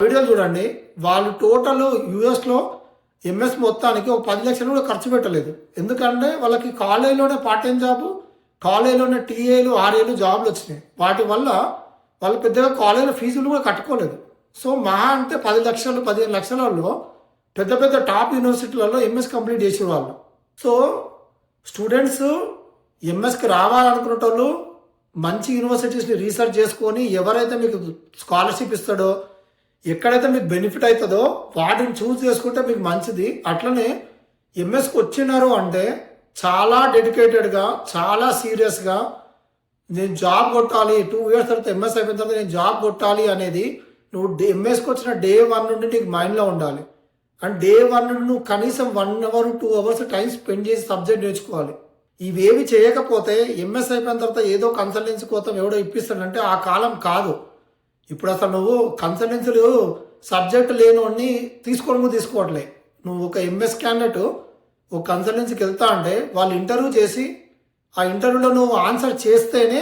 వీడియోలు చూడండి. వాళ్ళు టోటల్ యూఎస్లో ఎంఎస్ మొత్తానికి ఒక 10 లక్షలు కూడా ఖర్చు పెట్టలేదు. ఎందుకంటే వాళ్ళకి కాలేజీలోనే పార్ట్ టైం జాబ్, కాలేజీలోనే టీఏలు ఆర్ఏలు జాబ్లు వచ్చినాయి. వాటి వల్ల వాళ్ళు పెద్దగా కాలేజీలో ఫీజులు కూడా కట్టుకోలేదు. సో మహా అంటే 10 లక్షలు 15 లక్షలలో పెద్ద పెద్ద టాప్ యూనివర్సిటీలలో ఎంఎస్ కంప్లీట్ చేసేవాళ్ళు. సో స్టూడెంట్స్ ఎంఎస్కి రావాలనుకునేటోళ్ళు మంచి యూనివర్సిటీస్ని రీసెర్చ్ చేసుకొని ఎవరైతే మీకు స్కాలర్షిప్ ఇస్తాడో, ఎక్కడైతే మీకు బెనిఫిట్ అవుతుందో వాటిని చూస్ చేసుకుంటే మీకు మంచిది. అట్లనే ఎంఎస్కి వచ్చినారు అంటే చాలా డెడికేటెడ్గా, చాలా సీరియస్గా నేను జాబ్ కొట్టాలి, 2 years తర్వాత ఎంఎస్ అయిపోయిన తర్వాత నేను జాబ్ కొట్టాలి అనేది నువ్వు ఎంఎస్కి వచ్చిన డే 1 నుండి నీకు మైండ్లో ఉండాలి. అండ్ డే 1 నుండి నువ్వు కనీసం 1 hour 2 hours టైం స్పెండ్ చేసి సబ్జెక్ట్ నేర్చుకోవాలి. ఇవేవి చేయకపోతే ఎంఎస్ అయిపోయిన తర్వాత ఏదో కన్సల్టెన్సీ కోసం ఎవడో ఇప్పిస్తాడంటే ఆ కాలం కాదు. ఇప్పుడు అసలు నువ్వు కన్సల్టెన్సీలు సబ్జెక్ట్ లేని తీసుకోవట్లే. నువ్వు ఒక ఎంఎస్ క్యాండిడేట్ ఒక కన్సల్టెన్సీకి వెళ్తా అంటే వాళ్ళు ఇంటర్వ్యూ చేసి ఆ ఇంటర్వ్యూలో నువ్వు ఆన్సర్ చేస్తేనే